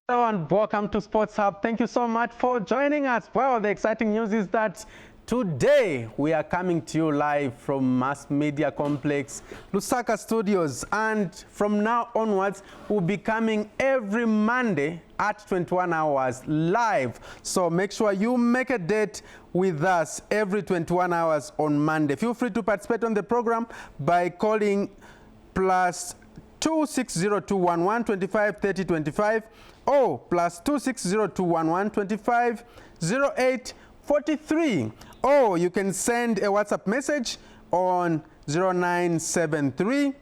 Hello and welcome to Sports Hub. Thank you so much for joining us. Well, the exciting news is that today we are coming to you live from Mass Media Complex, Lusaka Studios, and from now onwards we'll be coming every Monday at 21 hours live. So make sure you make a date with us every 21 hours on Monday. Feel free to participate on the program by calling plus 260-211 25 30 25 or plus 260-211 25 08 43, or you can send a WhatsApp message on 0973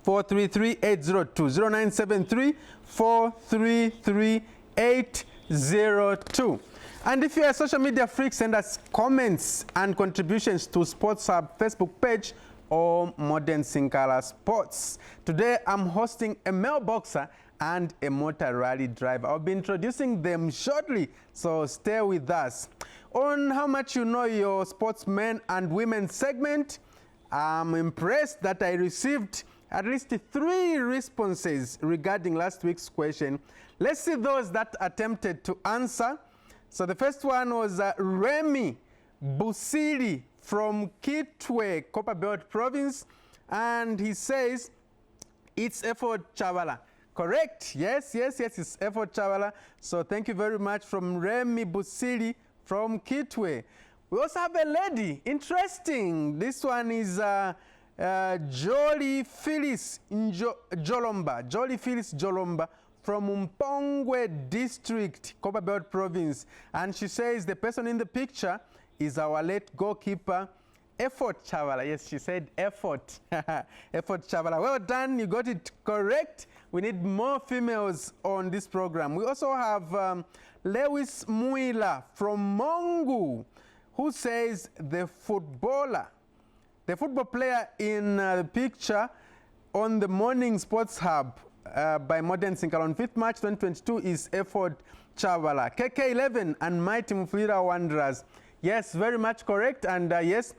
433 802 0973 433 802. And if you're a social media freak, send us comments and contributions to Sports Hub Facebook page or Modern Sinkala Sports. Today I'm hosting a male boxer and a motor rally driver. I'll be introducing them shortly, so stay with us. On How Much You Know Your Sportsmen and Women segment, I'm impressed that I received at least 3 responses regarding last week's question. Let's see those that attempted to answer. So the first one was Remy Busiri from Kitwe, Copperbelt Province, and he says it's Effort Chavala. Correct? Yes, it's Effort Chavala. So thank you very much from Remy Busiri from Kitwe. We also have a lady. Interesting. This one is Jolie Phyllis Jolomba. Jolie Phyllis Jolomba from Mpongwe District, Copperbelt Province. And she says the person in the picture is our late goalkeeper, Effort Chavala. Yes, she said Effort. Effort Chavala. Well done, you got it correct. We need more females on this program. We also have Lewis Muila from Mongu, who says the football player in the picture on the Morning Sports Hub by Modern Sinkala on 5th March 2022 is Effort Chavala. KK11 and Mighty Mufulira Wanderers. Yes, very much correct. And yes,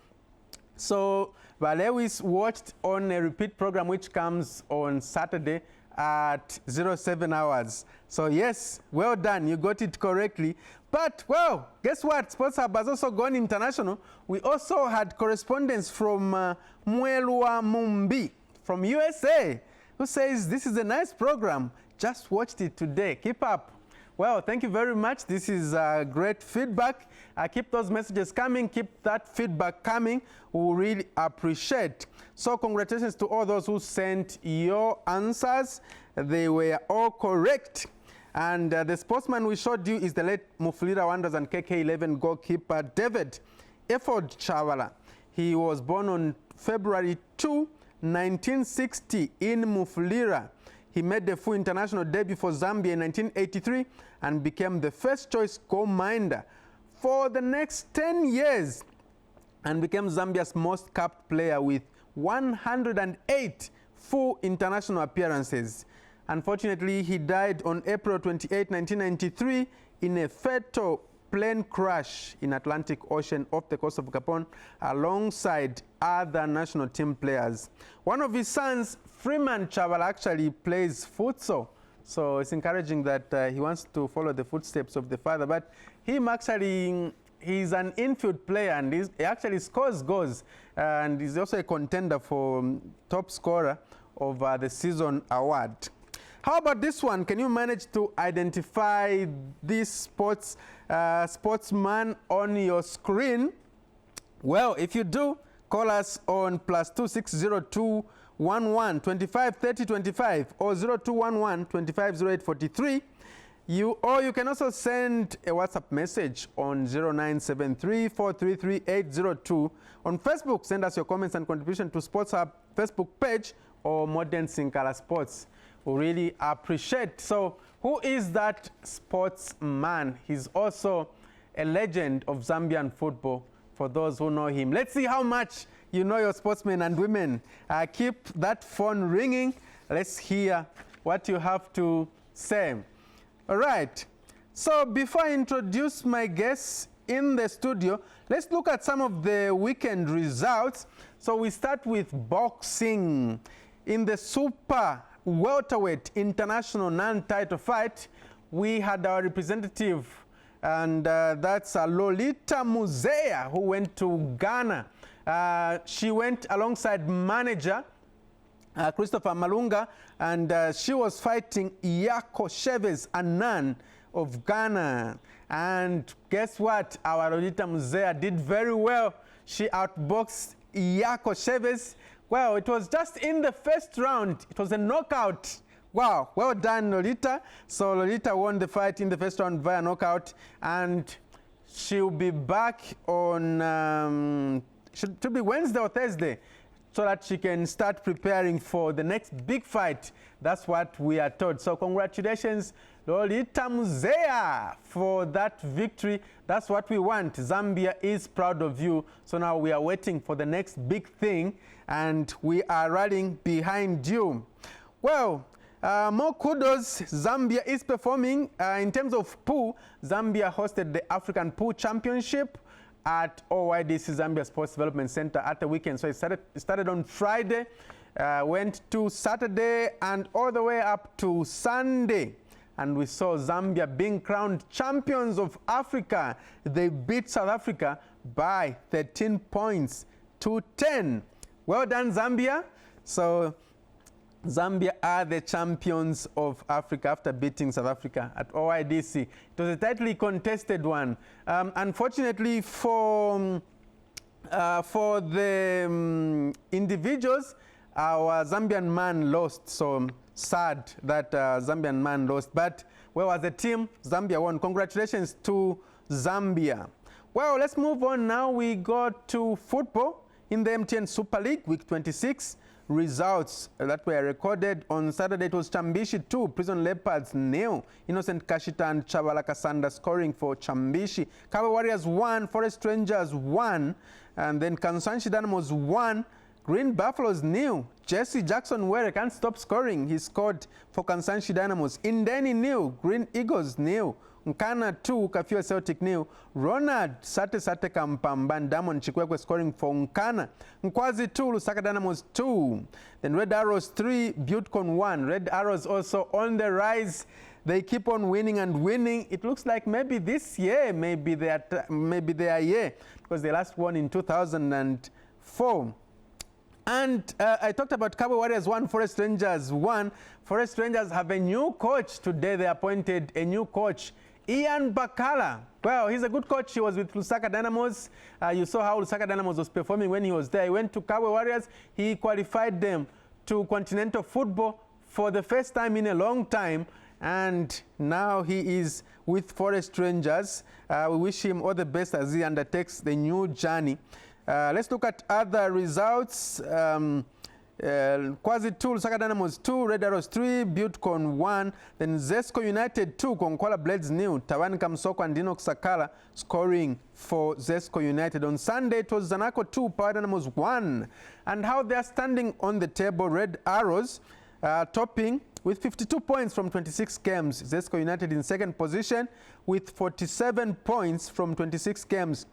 so Lewis watched on a repeat program which comes on Saturday at 07 hours. So yes, well done, you got it correctly. But well, guess what? Sports Hub has also gone international. We also had correspondence from Mwelwa Mumbi from USA, who says this is a nice program. Just watched it today. Keep up. Well, thank you very much. This is great feedback. Keep those messages coming. Keep that feedback coming. We really appreciate. So congratulations to all those who sent your answers. They were all correct. And the sportsman we showed you is the late Mufulira Wanderers and KK11 goalkeeper David Effort Chavala. He was born on February 2, 1960 in Mufulira. He made the full international debut for Zambia in 1983 and became the first choice goal minder for the next 10 years and became Zambia's most capped player with 108 full international appearances. Unfortunately, he died on April 28, 1993 in a fatal plane crash in Atlantic Ocean off the coast of Gabon alongside other national team players. One of his sons, Freeman Chavala, actually plays futsal. So it's encouraging that he wants to follow the footsteps of the father. But him actually, he's an infield player and he actually scores goals. And he's also a contender for top scorer of the season award. How about this one? Can you manage to identify this sportsman on your screen? Well, if you do, call us on plus 260 11 25 30 25 or 0211 25 08 43. Or you can also send a WhatsApp message on 0973 433 802. On Facebook, send us your comments and contribution to Sports Hub Facebook page or Modern Sinkala Sports. We really appreciate. So who is that sportsman? He's also a legend of Zambian football for those who know him. Let's see how much you know your sportsmen and women. Keep that phone ringing. Let's hear what you have to say. All right. So before I introduce my guests in the studio, let's look at some of the weekend results. So we start with boxing. In the super welterweight international non-title fight, we had our representative, and that's Lolita Muzeya, who went to Ghana. She went alongside manager Christopher Malunga, and she was fighting Iyako Chavez Anan of Ghana. And guess what? Our Lolita Muzeya did very well. She outboxed Iyako Chavez. Well, it was just in the first round. It was a knockout. Wow, well done, Lolita. So Lolita won the fight in the first round via knockout, and she'll be back on, should be Wednesday or Thursday, so that she can start preparing for the next big fight. That's what we are told. So congratulations, Lolita Muzeya, for that victory. That's what we want. Zambia is proud of you. So now we are waiting for the next big thing, and we are rallying behind you. Well, more kudos. Zambia is performing. In terms of pool, Zambia hosted the African Pool Championship at OYDC Zambia Sports Development Center at the weekend. So it started on Friday, went to Saturday, and all the way up to Sunday. And we saw Zambia being crowned champions of Africa. They beat South Africa by 13 points to 10. Well done, Zambia. So Zambia are the champions of Africa after beating South Africa at OIDC. It was a tightly contested one. Unfortunately for the individuals, our Zambian man lost. So sad that Zambian man lost. But well, as a team, Zambia won. Congratulations to Zambia. Well, let's move on now. We go to football in the MTN Super League, Week 26. Results that were recorded on Saturday. It was Chambishi 2, Prison Leopards 0, Innocent Kashita and Chavala Kasanda scoring for Chambishi. Kawe Warriors 1, Forest Rangers 1, and then Kansanshi Dynamos 1, Green Buffaloes 0. Jesse Jackson Were can't stop scoring. He scored for Kansanshi Dynamos. Indeni 0, Green Eagles 0. Nkana 2, Kafue Celtic 0. Ronald Sate Kampamba and Damon Chikwekwe scoring for Nkana. Nkwazi 2, Lusaka Dynamos 2. Then Red Arrows 3, Buttecon 1. Red Arrows also on the rise. They keep on winning and winning. It looks like maybe this year, maybe their year, because they last won in 2004. And I talked about Cabo Warriors 1, Forest Rangers 1. Forest Rangers have a new coach. Today they appointed a new coach, Ian Bakala. Well, he's a good coach. He was with Lusaka Dynamos. You saw how Lusaka Dynamos was performing when he was there. He went to Cabo Warriors. He qualified them to continental football for the first time in a long time. And now he is with Forest Rangers. We wish him all the best as he undertakes the new journey. Let's look at other results. Kwazi 2, Lusaka Dynamos 2, Red Arrows 3, Buttecon 1, then Zesco United 2, Konkwala Blades 0, Tawani Kamsoko and Dino Sakala scoring for Zesco United. On Sunday it was Zanaco 2, Power Dynamos 1. And how they are standing on the table, Red Arrows topping with 52 points from 26 games. Zesco United in second position with 47 points from 26 games.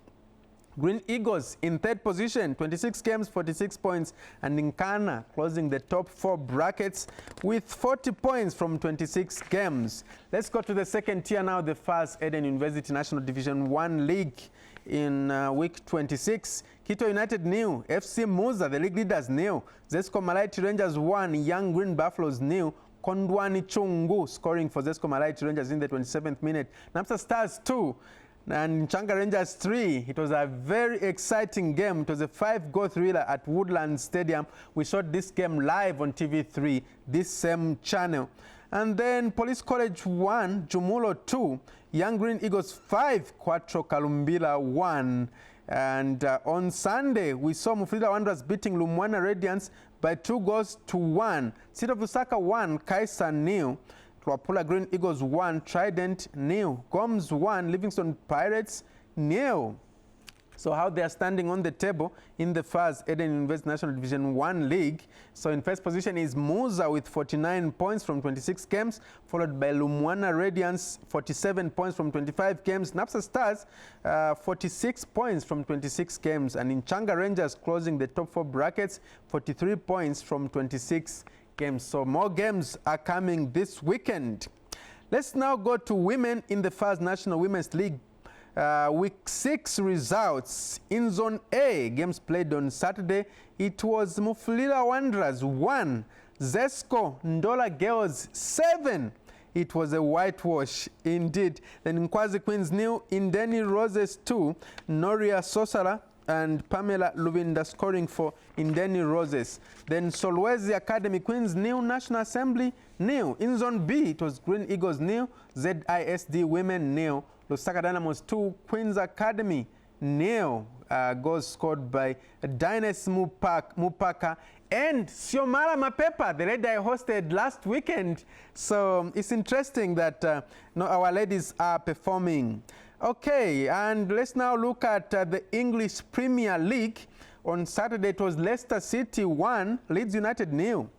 Green Eagles in third position, 26 games, 46 points, and Nkana closing the top 4 brackets with 40 points from 26 games. Let's go to the second tier now, the First Eden University National Division 1 League in week 26. Quito United 0, FC Muza, the league leaders 0, Zesco Malaiti Rangers 1, Young Green Buffaloes 0, Kondwani Chungu scoring for Zesco Malaiti Rangers in the 27th minute. Napsa Stars 2. And Changa Rangers 3. It was a very exciting game. It was a 5-goal thriller at Woodland Stadium. We shot this game live on TV3, this same channel. And then Police College 1, Jumulo 2, Young Green Eagles 5, Quattro Kalumbila 1. And on Sunday, we saw Mufulira Wanderers beating Lumwana Radiance by 2-1. City of Lusaka 1, Kaisa 0. Wapula Green Eagles 1, Trident 0, Goms 1, Livingston Pirates 0. So how they are standing on the table in the First Eden University National Division 1 League. So in first position is Muza with 49 points from 26 games, followed by Lumwana Radiance, 47 points from 25 games. Napsa Stars, 46 points from 26 games. And in Changa Rangers closing the top 4 brackets, 43 points from 26 games. So more games are coming this weekend. Let's now go to women in the first National Women's League. Week 6 results. In Zone A, games played on Saturday. It was Mufulira Wanderers 1, Zesco Ndola Girls 7. It was a whitewash indeed. Then Nkwazi Queens nil, Indeni Roses 2, Noria Sosara and Pamela Lubinda scoring for Indeni Roses. Then Solwezi Academy Queens nil, National Assembly nil. In Zone B, it was Green Eagles nil, ZISD Women nil, Lusaka Dynamos 2, Queens Academy nil. Goals scored by Dynasty Mupaka and Siomara Mapepa, the lady I hosted last weekend. So it's interesting that our ladies are performing. Okay, and let's now look at the English Premier League. On Saturday, it was Leicester City 1, Leeds United nil,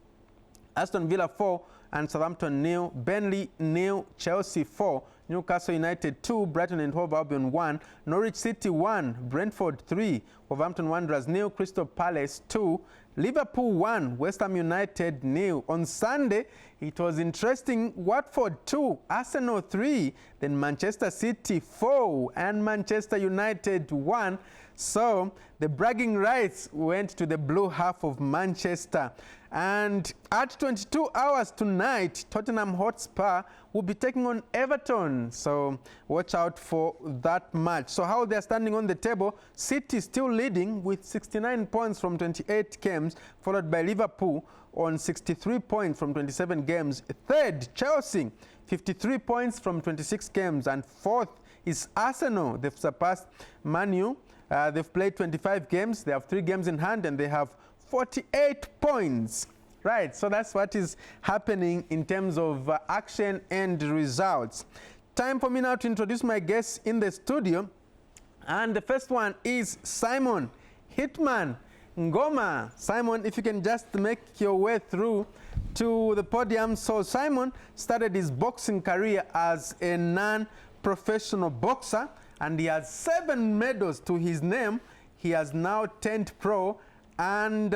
Aston Villa 4, and Southampton nil, Burnley nil, Chelsea 4, Newcastle United 2, Brighton and Hove Albion 1, Norwich City 1, Brentford 3, Wolverhampton Wanderers nil, Crystal Palace 2, Liverpool 1, West Ham United nil. On Sunday, it was interesting. Watford 2, Arsenal 3, then Manchester City 4, and Manchester United 1. So the bragging rights went to the blue half of Manchester. And at 22 hours tonight, Tottenham Hotspur will be taking on Everton. So watch out for that match. So how they're standing on the table, City still leading with 69 points from 28 games, followed by Liverpool on 63 points from 27 games. Third, Chelsea, 53 points from 26 games. And fourth is Arsenal. They've surpassed Man U. They've played 25 games. They have 3 games in hand, and they have 48 points. Right, so that's what is happening in terms of action and results. Time for me now to introduce my guests in the studio. And the first one is Simon Hitman Ngoma. Simon, if you can just make your way through to the podium. So Simon started his boxing career as a non-professional boxer, and he has 7 medals to his name. He has now turned pro, and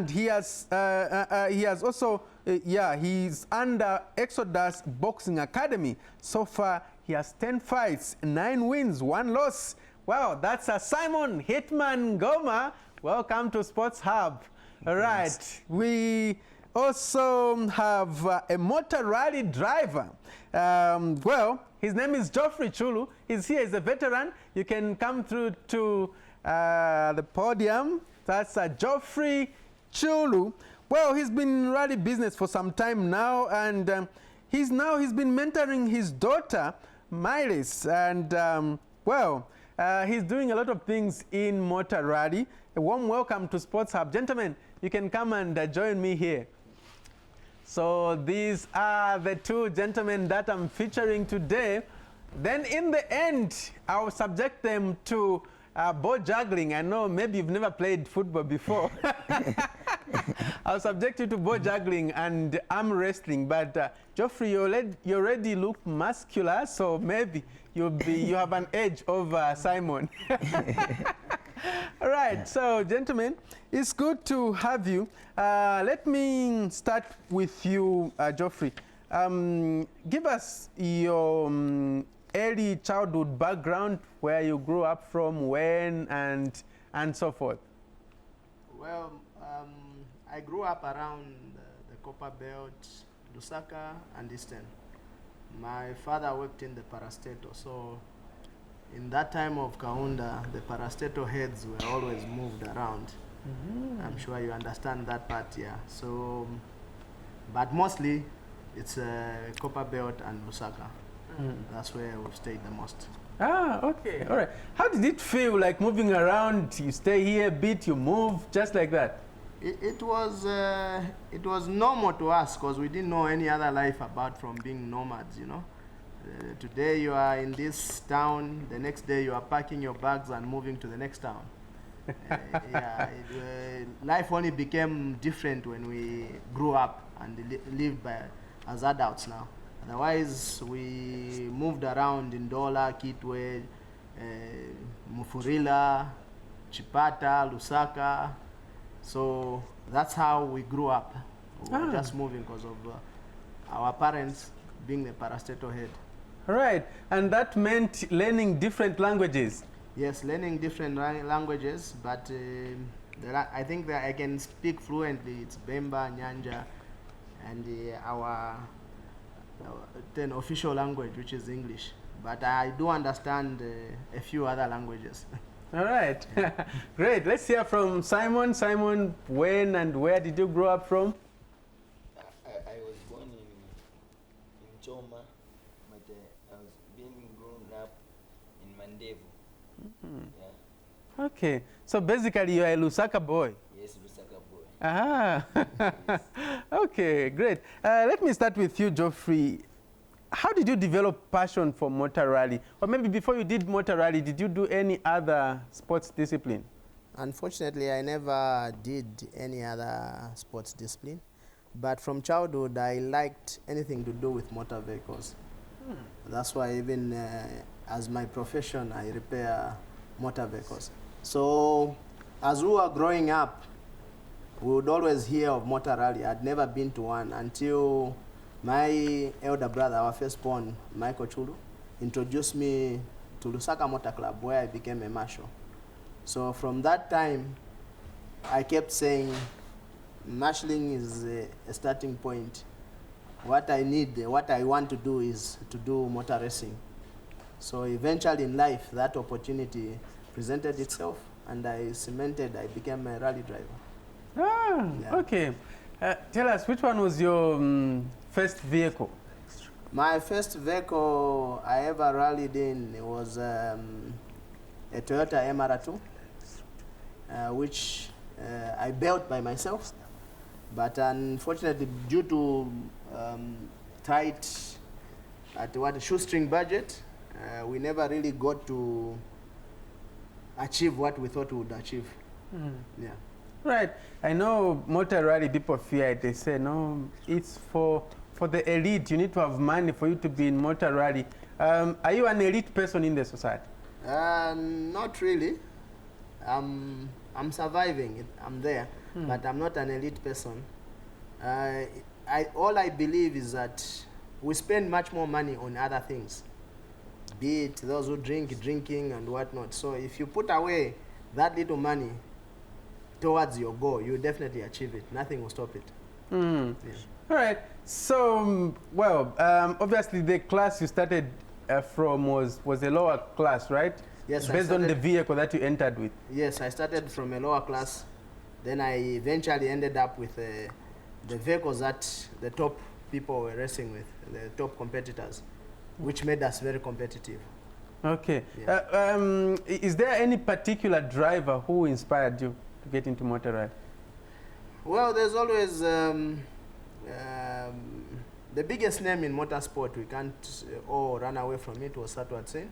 he has also he's under Exodus Boxing Academy. So far he has 10 fights, 9 wins, 1 loss. Wow, that's a Simon Hitman Ngoma. Welcome to Sports Hub. All right, we also have a motor rally driver. Well, his name is Geoffrey Chulu. He's here, he's a veteran. You can come through to the podium. That's Geoffrey Chulu. Well, he's been in rally business for some time now, and he's been mentoring his daughter, Mailess, and he's doing a lot of things in motor rally. A warm welcome to Sports Hub. Gentlemen, you can come and join me here. So these are the 2 gentlemen that I'm featuring today. Then in the end, I'll subject them to ball juggling. I know maybe you've never played football before. I'll subject you to ball juggling and arm wrestling. But Geoffrey, you already look muscular, so maybe you have an edge over Simon. All right, so gentlemen, it's good to have you. Let me start with you, Geoffrey. Give us your early childhood background, where you grew up from, when, and so forth. Well, I grew up around the Copper Belt, Lusaka, and Eastern. My father worked in the parastatal, so in that time of Kaunda, the parastatal heads were always moved around. Mm-hmm. I'm sure you understand that part, yeah. So, but mostly it's Copper Belt and Lusaka. Mm. That's where we've stayed the most. Ah, okay, all right. How did it feel like moving around? You stay here a bit, you move, just like that? It was normal to us, because we didn't know any other life apart from being nomads, you know. Today you are in this town, the next day you are packing your bags and moving to the next town. Life only became different when we grew up and lived as adults now. Otherwise, we moved around in Ndola, Kitwe, Mufurila, Chipata, Lusaka. So that's how we grew up. We were just moving because of our parents being the parastatal head. Right, and that meant learning different languages. Yes, learning different languages, but I think that I can speak fluently. It's Bemba, Nyanja, and our then official language, which is English. But I do understand a few other languages. All right, great. Let's hear from Simon. Simon, when and where did you grow up from? I was born in Ngoma, but I was being grown up in Mandevu. Yeah. Okay, so basically you are a Lusaka boy. Yes, Lusaka boy. Ah, Yes. okay, great. Let me start with you, Geoffrey. How did you develop passion for motor rally? Or maybe before you did motor rally, did you do any other sports discipline? Unfortunately, I never did any other sports discipline. But from childhood, I liked anything to do with motor vehicles. That's why even as my profession, I repair motor vehicles. So as we were growing up, we would always hear of motor rally. I'd never been to one until my elder brother, our firstborn, Michael Chulu, introduced me to Lusaka Motor Club, where I became a marshal. So from that time, I kept saying, marshalling is a starting point. What I need, what I want to do is to do motor racing. So eventually in life, that opportunity presented itself, and I became a rally driver. Ah, Yeah. okay. Tell us, which one was your first vehicle? My first vehicle I ever rallied in was a Toyota MR2, which I built by myself. But unfortunately, due to tight shoestring budget, we never really got to achieve what we thought we would achieve. Yeah. Right. I know motor rally people fear it. They say, no, it's for the elite. You need to have money for you to be in motor rally. Are you an elite person in the society? Not really. I'm surviving. I'm there, but I'm not an elite person. All I believe is that we spend much more money on other things, be it those who drinking and whatnot. So if you put away that little money towards your goal, you definitely achieve it. Nothing will stop it. Yeah. All right. So, well, obviously the class you started from was a lower class, right? Yes. Based on the vehicle that you entered with. Yes, I started from a lower class. Then I eventually ended up with the vehicles that the top people were racing with, the top competitors, which made us very competitive. Okay. Yeah. Is there any particular driver who inspired you to get into motor rally? Well, there's always the biggest name in motorsport. We can't all run away from it. Was Satwat Singh.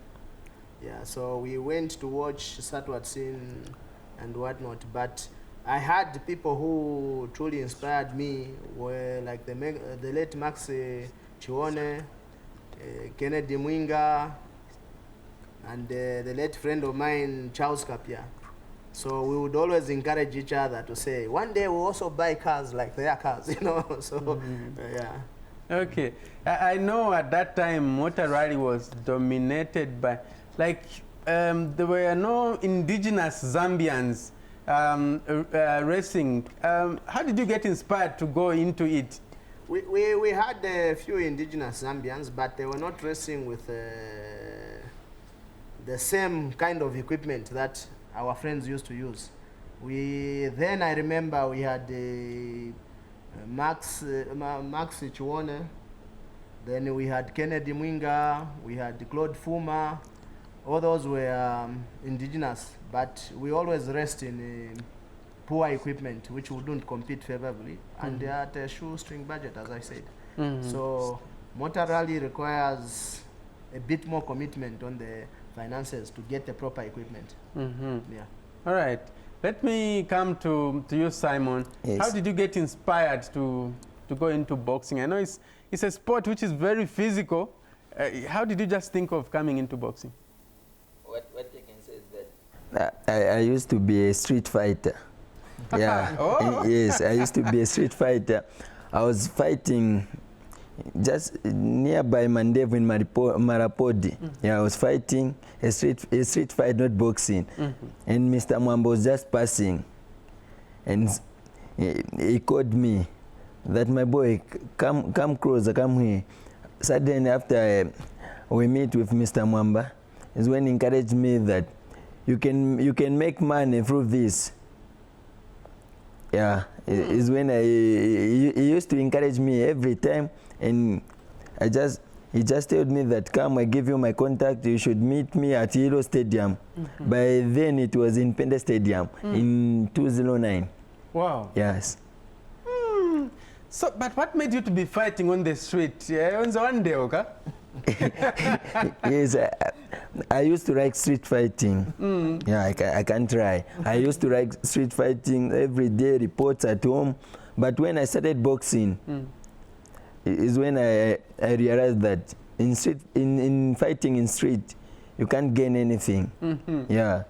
Yeah, so we went to watch Satwat Singh and whatnot. But I had people who truly inspired me were like the late Max Chione, Kennedy Mwinga, and the late friend of mine, Charles Kapia. So we would always encourage each other to say, one day we'll also buy cars like their cars, you know. So, yeah. Okay. I know at that time motor rally was dominated by, like, there were no indigenous Zambians racing. How did you get inspired to go into it? We had a few indigenous Zambians, but they were not racing with the same kind of equipment that our friends used to use. Then I remember we had Max Chione, then we had Kennedy Mwinga, we had Claude Fuma. All those were indigenous, but we always raced in poor equipment, which wouldn't compete favorably, and they had a shoestring budget, as I said. So motor rally requires a bit more commitment on the finances to get the proper equipment. Yeah. All right. Let me come to you, Simon. Yes. How did you get inspired to go into boxing? I know it's a sport which is very physical. How did you just think of coming into boxing? What I can say is that I used to be a street fighter. Yeah. Oh. Yes, I used to be a street fighter. I was fighting just nearby Mandevu in Marapodi. Yeah, I was fighting a street fight, not boxing. And Mr. Mwamba was just passing, and he called me that, my boy, come closer, come here. Suddenly after we meet with Mr. Mwamba, is when he encouraged me that you can make money through this. Yeah, is when he used to encourage me every time, and he just told me that, come, I give you my contact, you should meet me at Hilo Stadium. By then it was in Pende Stadium in 2009. Wow. Yes. So, but what made you to be fighting on the street? Yeah, on the one day, okay? Yes, I used to like street fighting. Yeah, I can try. I used to like street fighting every day, reports at home. But when I started boxing, is when I realized that in fighting in street, you can't gain anything. Yeah,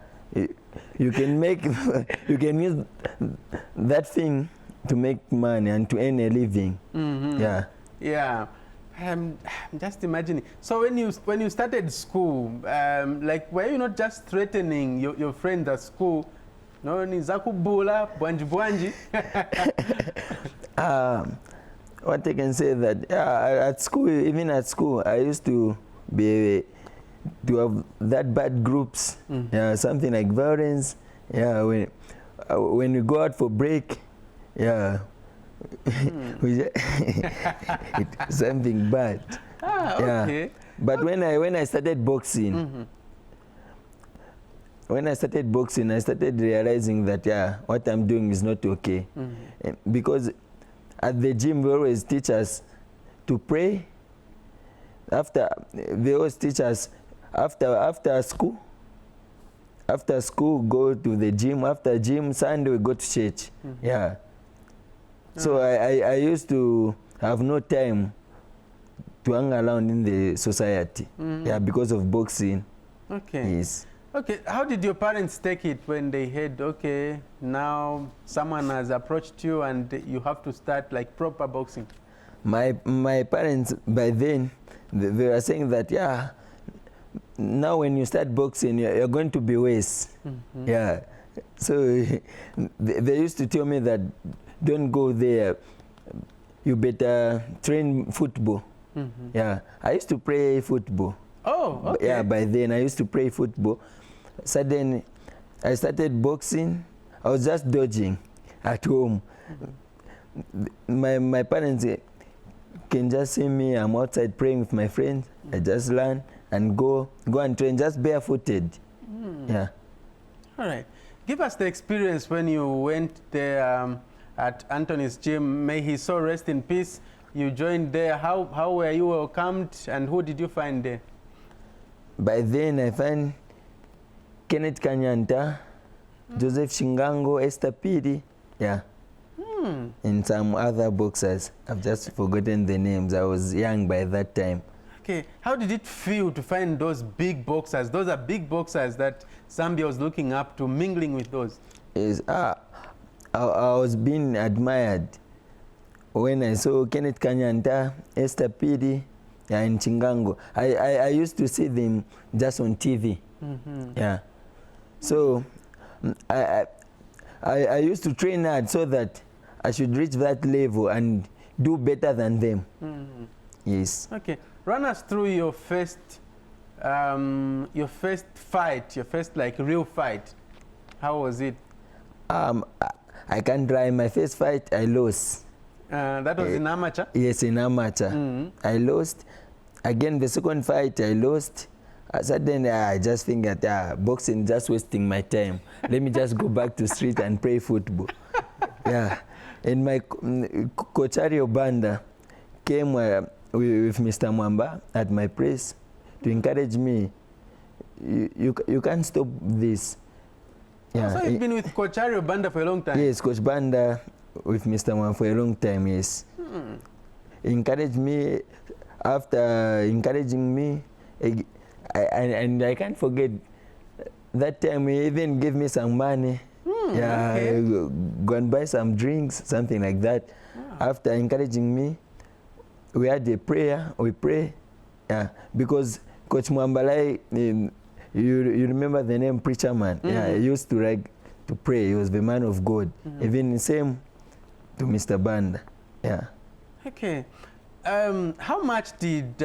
you can make you can use that thing to make money and to earn a living. Yeah. Yeah. I'm just imagining. So when you started school, like, were you not just threatening your friends at school? No, ni zakubula, bwanji bwanji. What I can say that at school, even at school, I used to have that bad groups. Yeah, something like violence. Yeah, when we go out for break, yeah. Something bad. Okay. Yeah. But when I started boxing, when I started boxing, I started realizing that what I'm doing is not okay. Because at the gym we always teach us to pray. They always teach us after school. After school, go to the gym. After gym, Sunday we go to church. Yeah. So I used to have no time to hang around in the society. Yeah, because of boxing. Okay. Yes. Okay, how did your parents take it when they heard, okay, now someone has approached you and you have to start like proper boxing? My parents, by then, they were saying that, now when you start boxing, you're going to be worse. Yeah. So they used to tell me that, don't go there, you better train football. Yeah, I used to play football. Oh, okay. Yeah, by then I used to play football. Suddenly I started boxing. I was just dodging at home. My parents can just see me, I'm outside praying with my friends. I just learn and go and train, just barefooted. Yeah. All right. Give us the experience when you went there at Anthony's gym. May his soul rest in peace. You joined there. How were you welcomed, and who did you find there? By then I found Kenneth Kanyanta, Joseph Shingango, Esther Piri, yeah, and some other boxers. I've just forgotten the names. I was young by that time. Okay, how did it feel to find those big boxers? Those are big boxers that Zambia was looking up to, mingling with those. I was being admired when I saw Kenneth Kanyanta, Esther Piri, and Chingango. I used to see them just on TV. Yeah. So I used to train hard so that I should reach that level and do better than them. Yes. Okay. Run us through your first fight, your first like real fight. How was it? I can't lie. My first fight, I lost. That was in amateur? Yes, in amateur. I lost. Again, the second fight, I lost. Suddenly, I just think that boxing is just wasting my time. Let me just go back to street and play football. Yeah. And my coach Ario Banda came with Mr. Mwamba at my place to encourage me. You can't stop this. Yeah. So you've been with Coach Ario Banda for a long time? Yes, Coach Banda with Mr. Mwamba for a long time, yes. He encouraged me. After encouraging me, and I can't forget that time he even gave me some money. Okay. Go and buy some drinks, something like that. Wow. After encouraging me, we had a prayer, we pray, yeah, because Coach Mwamba, you remember the name Preacher Man? Yeah, he used to like to pray. He was the man of God. Even same to Mr. Banda. Yeah. Okay. How much did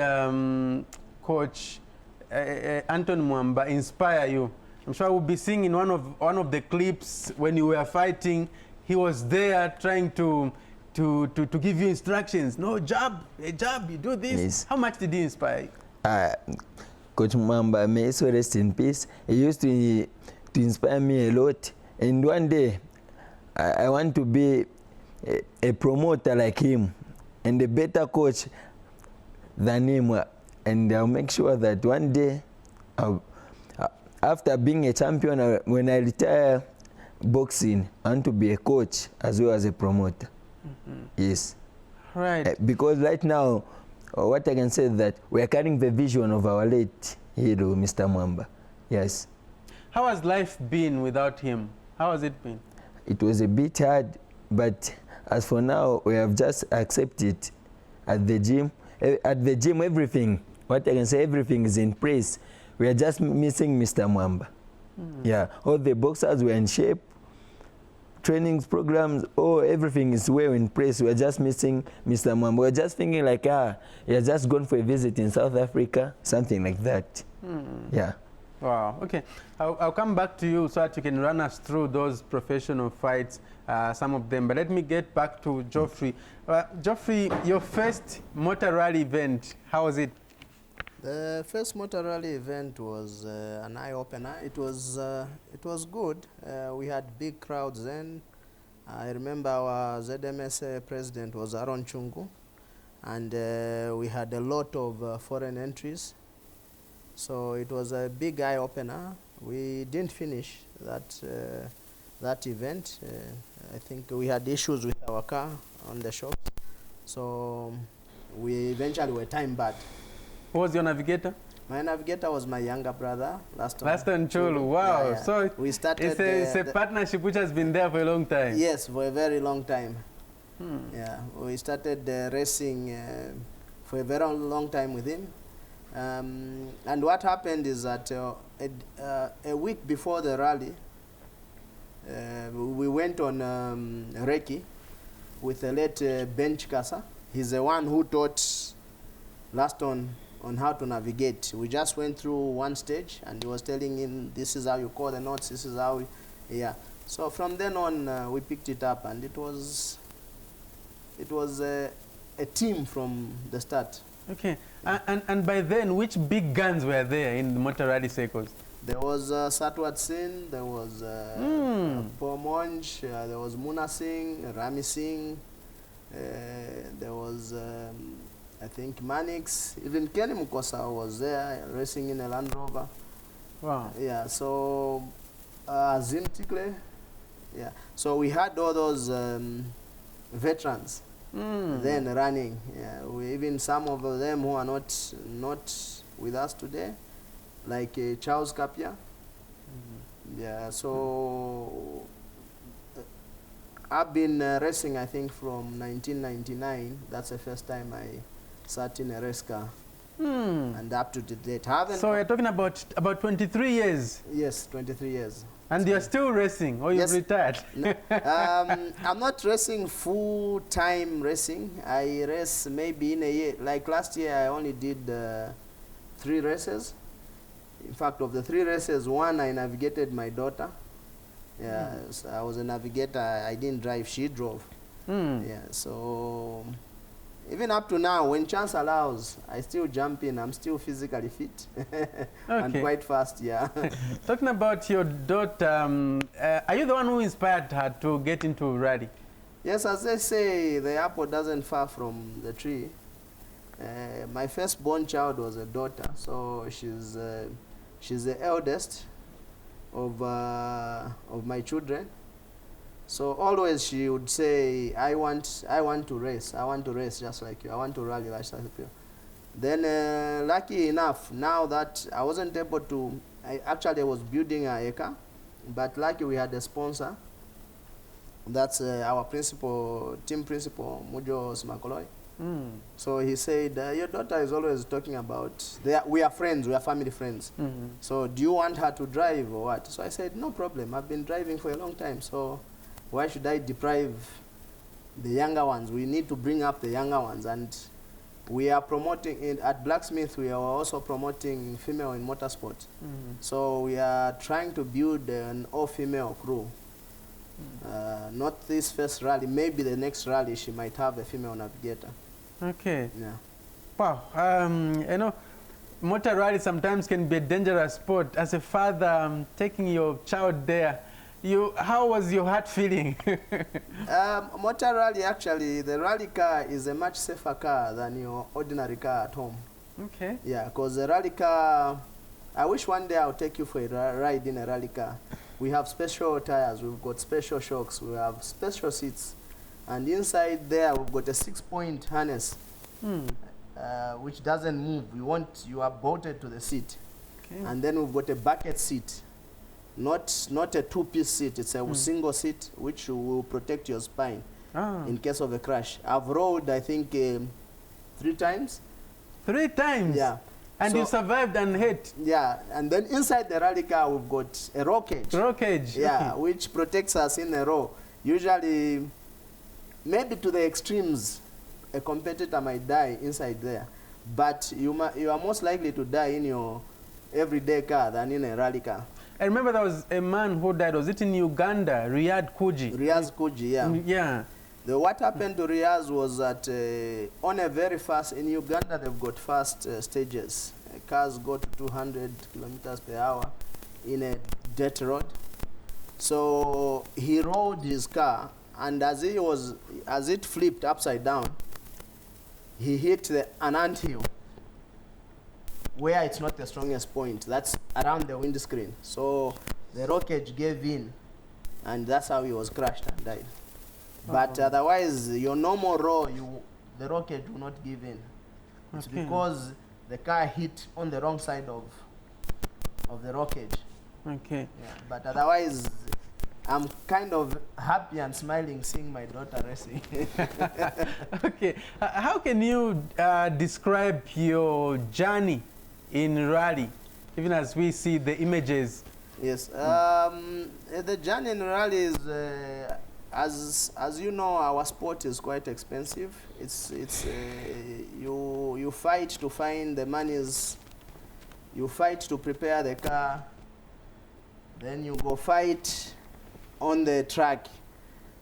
Coach Anthony Mwamba inspire you? I'm sure we'll be seeing in one of the clips when you were fighting, he was there trying to give you instructions. No, jab, a jab, you do this. Yes. How much did he inspire you? Coach Mwamba, may he so rest in peace. He used to inspire me a lot. And one day, I want to be a promoter like him and a better coach than him. And I'll make sure that one day, after being a champion, when I retire boxing, I want to be a coach as well as a promoter. Yes. Right. Because right now, what I can say is that we are carrying the vision of our late hero, Mr. Mwamba. Yes. How has life been without him? How has it been? It was a bit hard, but as for now, we have just accepted at the gym. At the gym, everything, what I can say, everything is in place. We are just missing Mr. Mwamba. Yeah, all the boxers were in shape. Trainings, programs, everything is well in place. We're just missing Mr. Mwamba. We're just thinking like, he has just gone for a visit in South Africa, something like that. Yeah. Wow, okay. I'll come back to you so that you can run us through those professional fights, some of them. But let me get back to Geoffrey. Geoffrey, your first motor rally event, how was it? The first motor rally event was an eye-opener. It was good. We had big crowds then. I remember our ZNBC president was Aaron Chungu, and we had a lot of foreign entries. So it was a big eye-opener. We didn't finish that event. I think we had issues with our car on the shop. So we eventually were time-barred. Who was your navigator? My navigator was my younger brother, Anthony Chulu. Wow. Yeah. So we started it's a partnership which has been there for a long time. Yes, for a very long time. Yeah, we started racing for a very long time with him. And what happened is that a week before the rally, we went on recce with the late Ben Chikasa. He's the one who taught Laston on how to navigate. We just went through one stage, and he was telling him, this is how you call the knots, this is how, yeah. So from then on, we picked it up, and it was a team from the start. Okay, and by then, which big guns were there in the motor rally circles? There was Satwat Singh, there was Pomonj, there was Muna Singh, Rami Singh, there was I think Manix, even Kenny Mukosa was there racing in a Land Rover. Wow. Yeah, so Zim Tikle, yeah. So we had all those veterans then running. Yeah, even some of them who are not with us today, like Charles Kapia. Yeah, so I've been racing, I think, from 1999. That's the first time I sat in a race car, and up to date. So we're talking about 23 years. Yes, 23 years. And you're still racing, or you've retired? No, I'm not racing full-time racing. I race maybe in a year. Like last year, I only did 3 races. In fact, of the 3 races, one I navigated my daughter. Yeah, so I was a navigator. I didn't drive; she drove. Yeah, so even up to now, when chance allows, I still jump in. I'm still physically fit and quite fast. Yeah. Talking about your daughter, are you the one who inspired her to get into rally? Yes, as they say, the apple doesn't fall from the tree. My firstborn child was a daughter, so she's the eldest of my children. So always she would say, I want to race. I want to race just like you. I want to rally just like you. Then lucky enough, now that I wasn't able to, I actually was building a car, but lucky we had a sponsor. That's our team principal, Mujo Smakoloi. So he said, your daughter is always talking about, we are friends, we are family friends. So do you want her to drive or what? So I said, no problem. I've been driving for a long time. So why should I deprive the younger ones? We need to bring up the younger ones. And we are promoting, at Blacksmith, we are also promoting female in motorsport. So we are trying to build an all-female crew. Not this first rally, maybe the next rally she might have a female navigator. Okay. Yeah. Wow. You know, motor rally sometimes can be a dangerous sport. As a father, taking your child there, how was your heart feeling? Motor rally, actually, the rally car is a much safer car than your ordinary car at home. Okay. Yeah, because the rally car, I wish one day I'll take you for a ride in a rally car. We have special tires, we've got special shocks, we have special seats. And inside there, we've got a 6-point harness, which doesn't move. You are bolted to the seat. Okay. And then we've got a bucket seat. Not a 2-piece seat, it's a single seat, which will protect your spine in case of a crash. I've rode, I think, 3 times. 3 times? Yeah. And So- you survived and hit? Yeah, and then inside the rally car, we've got a roll cage. Roll cage? Yeah, Okay. which protects us in a row. Usually, maybe to the extremes, a competitor might die inside there. But you are most likely to die in your everyday car than in a rally car. I remember there was a man who died. Was it in Uganda? Riyad Kuji? Riaz Kuji, yeah. Yeah. What happened to Riaz was that on a very fast, in Uganda they've got fast stages. Cars go to 200 kilometers per hour in a dirt road. So he rode his car, and as it flipped upside down, he hit an anthill where it's not the strongest point. That's around the windscreen. So the roll cage gave in, and that's how he was crushed and died. But otherwise, your normal roll, the roll cage will not give in. It's Okay. because the car hit on the wrong side of the roll cage. Okay. Yeah. But otherwise, I'm kind of happy and smiling seeing my daughter racing. Okay. How can you describe your journey in rally, even as we see the images? Yes. The journey in rally is, as you know, our sport is quite expensive. It's you fight to find the monies. You fight to prepare the car. Then you go fight on the track.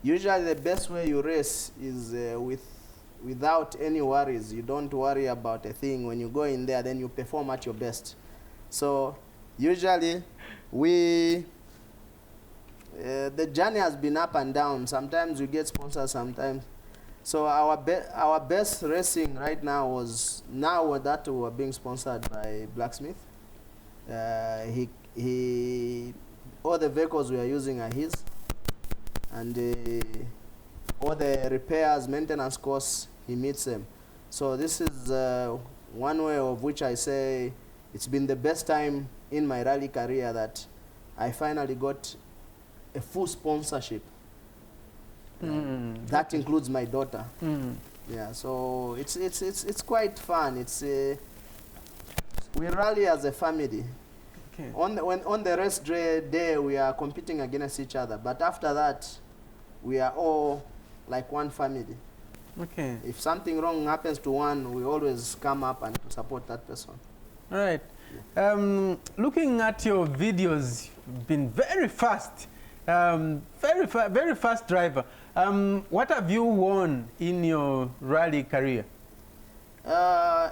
Usually the best way you race is without any worries. You don't worry about a thing. When you go in there, then you perform at your best. So usually the journey has been up and down. Sometimes you get sponsors, sometimes. So our best racing right now that we're being sponsored by Blacksmith. All the vehicles we are using are his, and all the repairs, maintenance costs, he meets them. So this is one way of which I say it's been the best time in my rally career that I finally got a full sponsorship. That includes my daughter. Yeah, so it's quite fun. We rally as a family. Okay. On the race day, we are competing against each other. But after that, we are all like one family. Okay. If something wrong happens to one, we always come up and support that person. All right. Looking at your videos, you've been very fast. Very fast driver. What have you won in your rally career?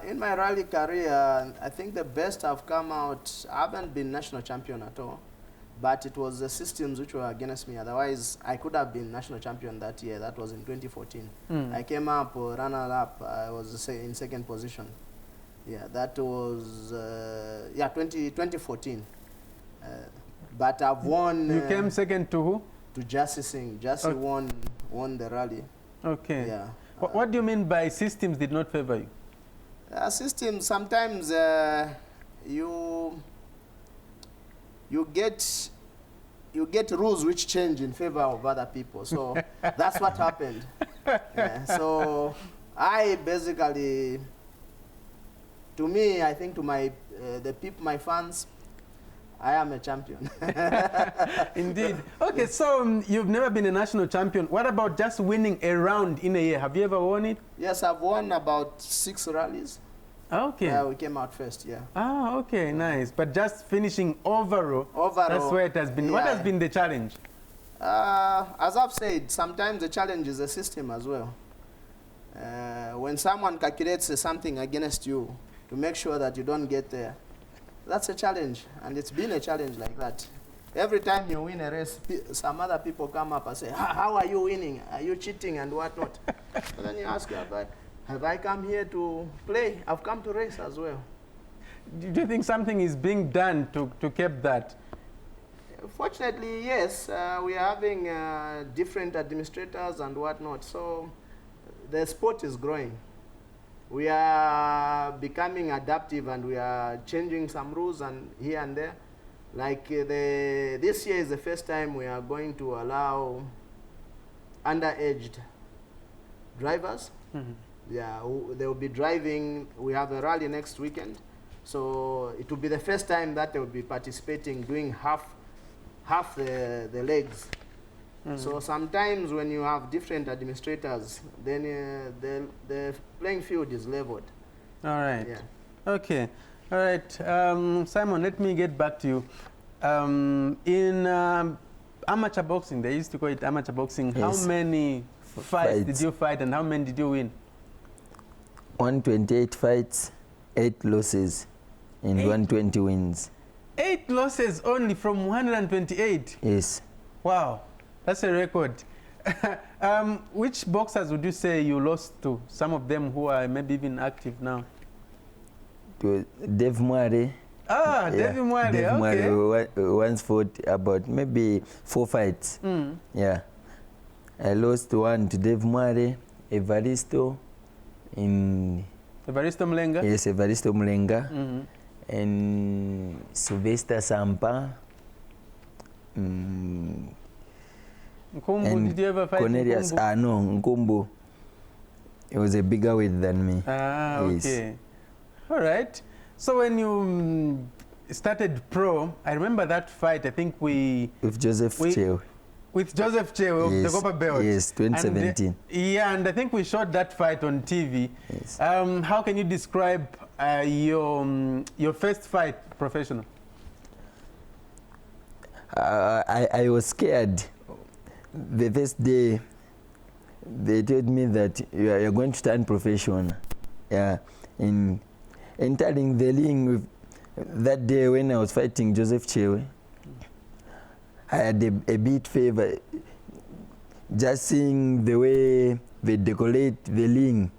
In my rally career, I think the best I've come out, I haven't been national champion at all, but it was the systems which were against me. Otherwise, I could have been national champion that year. That was in 2014. I came up runner-up. I was in second position. Yeah, that was 2014. But I've won. You came second to who? To Jassy Singh. Jassy won the rally. Okay. Yeah. What do you mean by systems did not favor you? Systems, sometimes you get rules which change in favor of other people. So that's what happened. So I basically, to me, I think to my my fans, I am a champion. Indeed. Okay, so you've never been a national champion. What about just winning a round in a year? Have you ever won it? Yes, I've won about 6 rallies. Okay. Yeah, we came out first, yeah. Ah, okay, nice. But just finishing overall, that's where it has been. Yeah. What has been the challenge? As I've said, sometimes the challenge is the system as well. When someone calculates something against you to make sure that you don't get there, that's a challenge, and it's been a challenge like that. Every time you win a race, some other people come up and say, how are you winning? Are you cheating and whatnot? So then you ask, have I come here to play? I've come to race as well. Do you think something is being done to keep that? Fortunately, yes. We are having different administrators and whatnot, so the sport is growing. We are becoming adaptive, and we are changing some rules and here and there. Like this year is the first time we are going to allow underaged drivers. Mm-hmm. Yeah, they will be driving. We have a rally next weekend, so it will be the first time that they will be participating, doing half the legs. Mm-hmm. So sometimes when you have different administrators, then the playing field is leveled. All right. Yeah. Okay. All right. Simon, let me get back to you. In amateur boxing, they used to call it amateur boxing. Yes. How many fights did you fight, and how many did you win? 128 fights, 8 losses, and 120 wins. 8 losses only from 128? Yes. Wow, that's a record. Which boxers would you say you lost to? Some of them who are maybe even active now. To Dave Mware. Ah, yeah. Dave Mware, Dave okay. Mware once fought about maybe 4 fights. Mm. Yeah. I lost one to Dave Mware, Evaristo Mlenga? Yes, Evaristo Mlenga. Mm-hmm. And Sylvester Sampa. Nkumbu, did you ever fight Cornelius? Nkumbu? No, Nkumbu. He was a bigger weight than me. Ah, yes. Okay. All right. So when you started pro, I remember that fight, I think with Joseph Chulu. With Joseph Chulu of the Copper Belt. Yes, 2017. And, yeah, and I think we shot that fight on TV. Yes. How can you describe your first fight professional? I was scared. The first day, they told me that you're going to turn professional. Yeah, in entering the ring that day when I was fighting Joseph Chulu, I had a bit favor. Just seeing the way they decorate the ring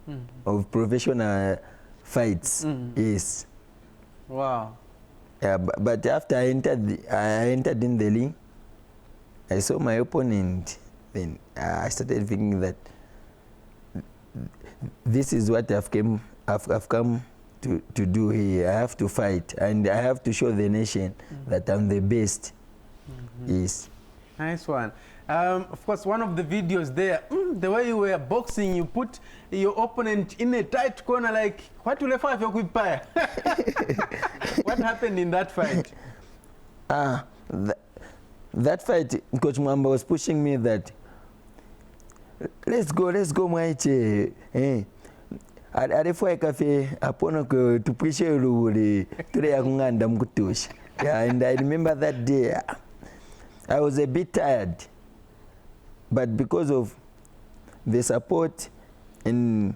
of professional fights. Yes. Wow. Yeah, but after I entered in the ring, I saw my opponent. Then I started thinking that this is what I've come to do here. I have to fight, and I have to show the nation that I'm the best. Yes. Nice one. Of course, one of the videos there, the way you were boxing, you put your opponent in a tight corner, like, what will I fight for quick fire? What happened in that fight? That fight, Coach Mwamba was pushing me that, let's go, Mwaiche. Arefua cafe, apono to push you to the Yeah, and I remember that day, I was a bit tired, but because of the support and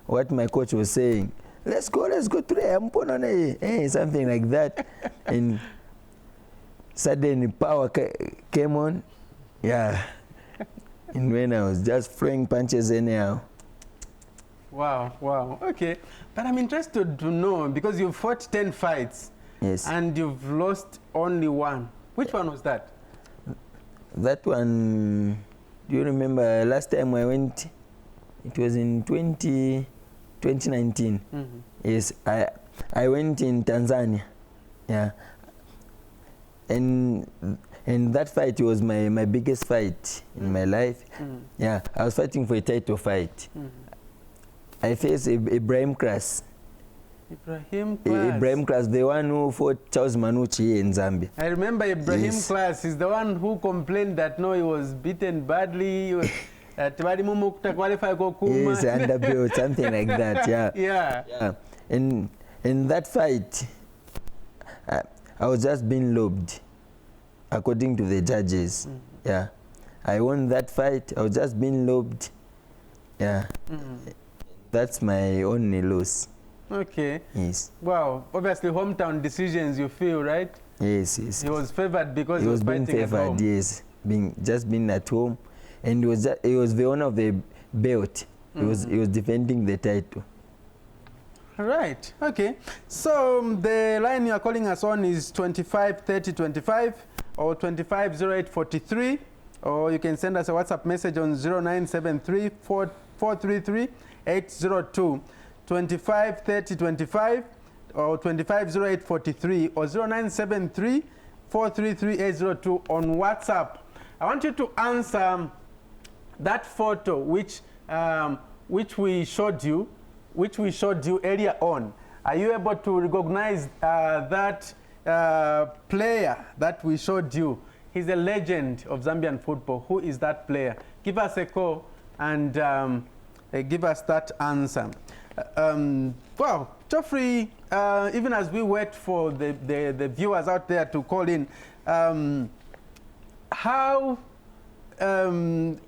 what my coach was saying, let's go today, something like that. And suddenly power came on, yeah. And when I was just throwing punches anyhow. Wow, okay. But I'm interested to know, because you've fought 10 fights. Yes. And you've lost only 1. Which one was that? That one, do you remember last time I went, it was in 2019. Yes, I went in Tanzania. Yeah. And And that fight was my biggest fight in my life. Yeah, I was fighting for a title fight. I faced Ibrahim Kras. Ibrahim Kras, the one who fought Charles Manucci here in Zambia. I remember Ibrahim Kras is the one who complained that no, he was beaten badly. Yes, under belt, something like that. Yeah. Yeah. In that fight, I was just being lobed, according to the judges. Yeah, I won that fight. I was just being lobed. Yeah, that's my only loss. Okay. Yes. Wow. Obviously, hometown decisions, you feel, right? Yes. He was favored because he was being fighting favored. at home. Yes, being at home, and he was the owner of the belt. He was defending the title. Right. Okay. So the line you are calling us on is 25 30 25 or 25 08 43, or you can send us a WhatsApp message on 0973 433 802. 25 30 25 or 25 08 43 or 0973 433 802 on WhatsApp. I want you to answer that photo which we showed you earlier on. Are you able to recognize that player that we showed you? He's a legend of Zambian football. Who is that player? Give us a call and give us that answer. Well, Geoffrey, even as we wait for the viewers out there to call in,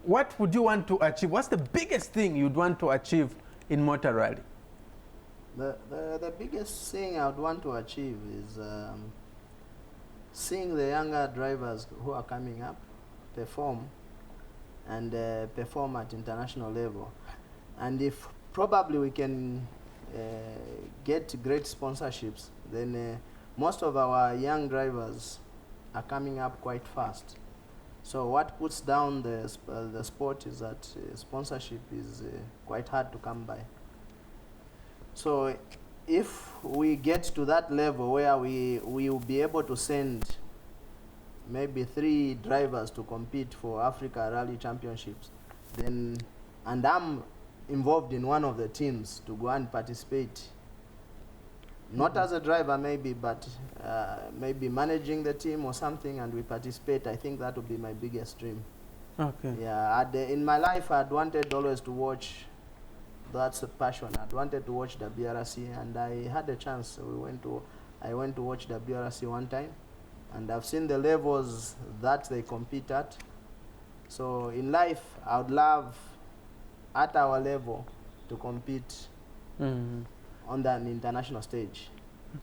what would you want to achieve? What's the biggest thing you'd want to achieve in motor rally? The biggest thing I would want to achieve is seeing the younger drivers who are coming up perform and perform at international level. And if probably we can get great sponsorships, then most of our young drivers are coming up quite fast. So what puts down the sport is that sponsorship is quite hard to come by. So if we get to that level where we will be able to send maybe 3 drivers to compete for Africa Rally Championships, then, and I'm involved in one of the teams to go and participate, not as a driver maybe, but maybe managing the team or something, and we participate, I think that would be my biggest dream. Okay. Yeah, in my life I'd wanted always to watch, that's a passion, I'd wanted to watch the BRC, and I had a chance. I went to watch the BRC one time, and I've seen the levels that they compete at. So in life I would love at our level to compete on an international stage.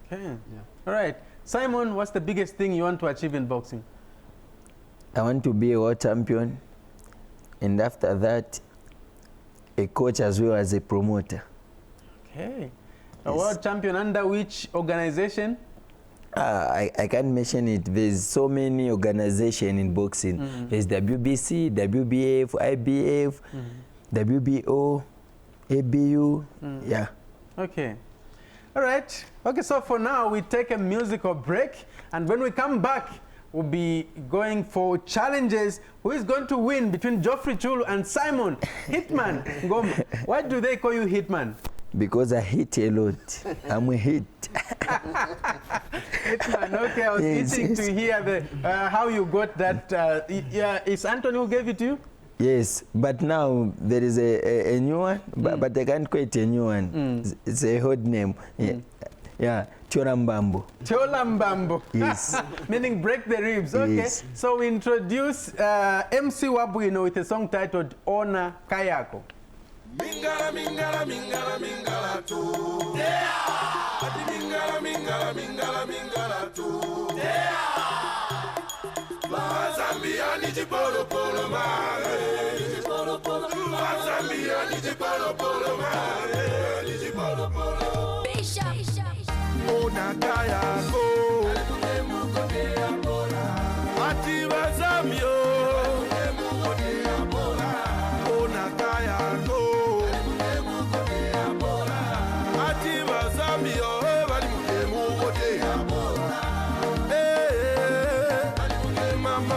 Okay. Yeah. All right. Simon, what's the biggest thing you want to achieve in boxing? I want to be a world champion, and after that, a coach as well as a promoter. Okay. A Yes. world champion under which organization? I can't mention it. There's so many organizations in boxing. There's WBC, WBF, IBF, WBO, ABU. Yeah. Okay. All right. Okay, so for now, we take a musical break. And when we come back, we'll be going for challenges. Who is going to win between Geoffrey Chulu and Simon Hitman Ngoma? Why do they call you Hitman? Because I hit a lot. I'm a hit. Hitman, okay. I was itching to hear how you got that. Yeah, is Anthony who gave it to you? Yes, but now there is a new one, but I can't quite a new one. It's a hard name. Yeah, Chorambambo. Cholambambo. Yes. Meaning break the ribs. Okay. Yes. So we introduce MC Wabuino with a song titled Ona Kayako. Mingala, mingala, mingala, mingala tu. Yeah. Ati mingala, mingala, mingala, mingala tu. Yeah. Zambia ni jipolo polo mare. Jipolo polo. Zambia ni jipolo polo mare. Jipolo polo. Bishop. Ona kayako. Ati Zambia. Ona kayako. Mama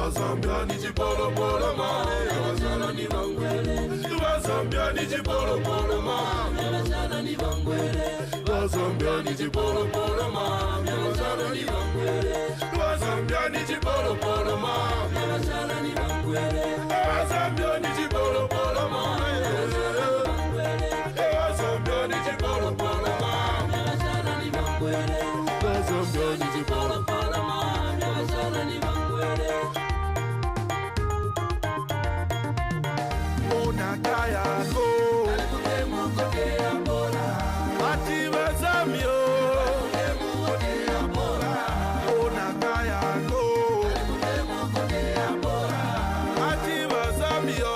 Bazambia ni chipolo polo mane, abazala ni bangwele. Bazambia ni chipolo polo mane, abazala ni bangwele. Bazambia ni chipolo polo mane, abazala ni bangwele. Bazambia ni chipolo polo mane, abazala ni bangwele. Bazambia ni chipolo polo mane, Bazambia ni chipolo polo mane, abazala ni bangwele. Bazambia ni chipolo polo mane, abazala ni bangwele. Unakayako Ati wazamio Unakayako Ati wazamio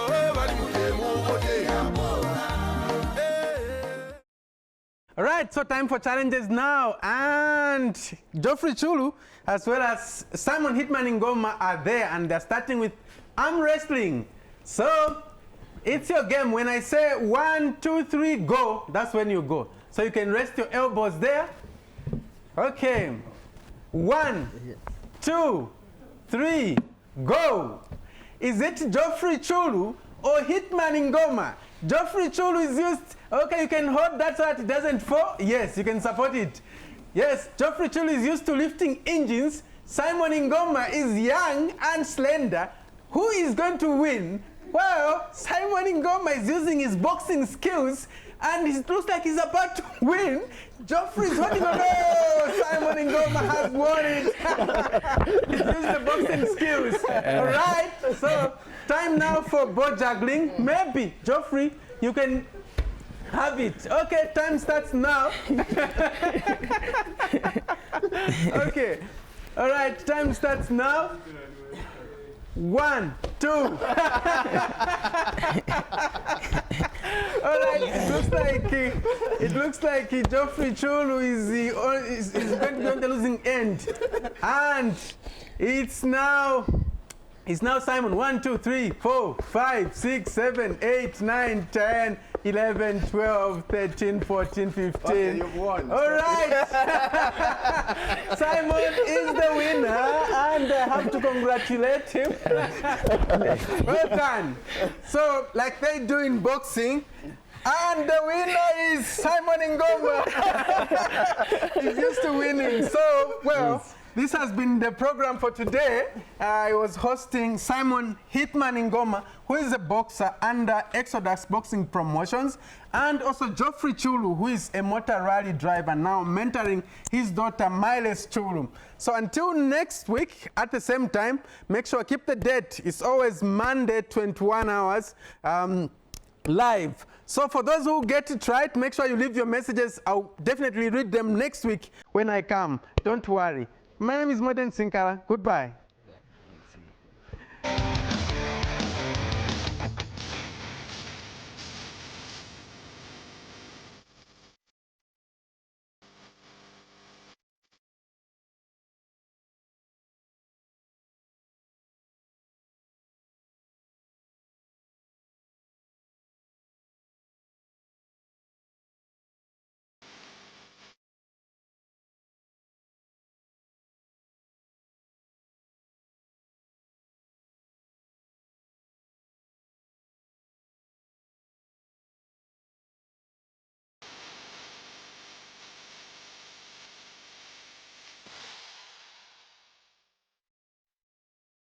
All right, so time for challenges now. And Geoffrey Chulu, as well as Simon Hitman Ngoma are there, and they're starting with arm wrestling. So it's your game. When I say 1, 2, 3, go, that's when you go. So you can rest your elbows there. Okay. 1, 2, 3, go. Is it Geoffrey Chulu or Hitman Ngoma? Geoffrey Chulu is used. Okay, you can hold that so that it doesn't fall. Yes, you can support it. Yes, Geoffrey Chulu is used to lifting engines. Simon Ngoma is young and slender. Who is going to win? Well, Simon Ngoma is using his boxing skills, and it looks like he's about to win. Geoffrey is holding on. Oh, Simon Ngoma has won it. He's using the boxing skills. All right, so time now for ball juggling. Maybe, Geoffrey, you can have it. Okay, time starts now. Okay. All right, time starts now. 1, 2. All right, it looks like Geoffrey Chulu is going to be on the losing end. And it's now Simon. 1, 2, 3, 4, 5, 6, 7, 8, 9, 10, 11, 12, 13, 14, 15. Okay, you've won. All right. Simon is the winner, and I have to congratulate him. Well done. So, like they do in boxing, and the winner is Simon Ngoma. He's used to winning. So, well, this has been the program for today. I was hosting Simon Hitman Ngoma, who is a boxer under Exodus Boxing Promotions, and also Geoffrey Chulu, who is a motor rally driver, now mentoring his daughter Mailess Chulu. So until next week at the same time, make sure keep the date. It's always Monday, 21 hours live. So for those who get it right, make sure you leave your messages. I'll definitely read them next week when I come. Don't worry. My name is Modern Sinkala. Goodbye.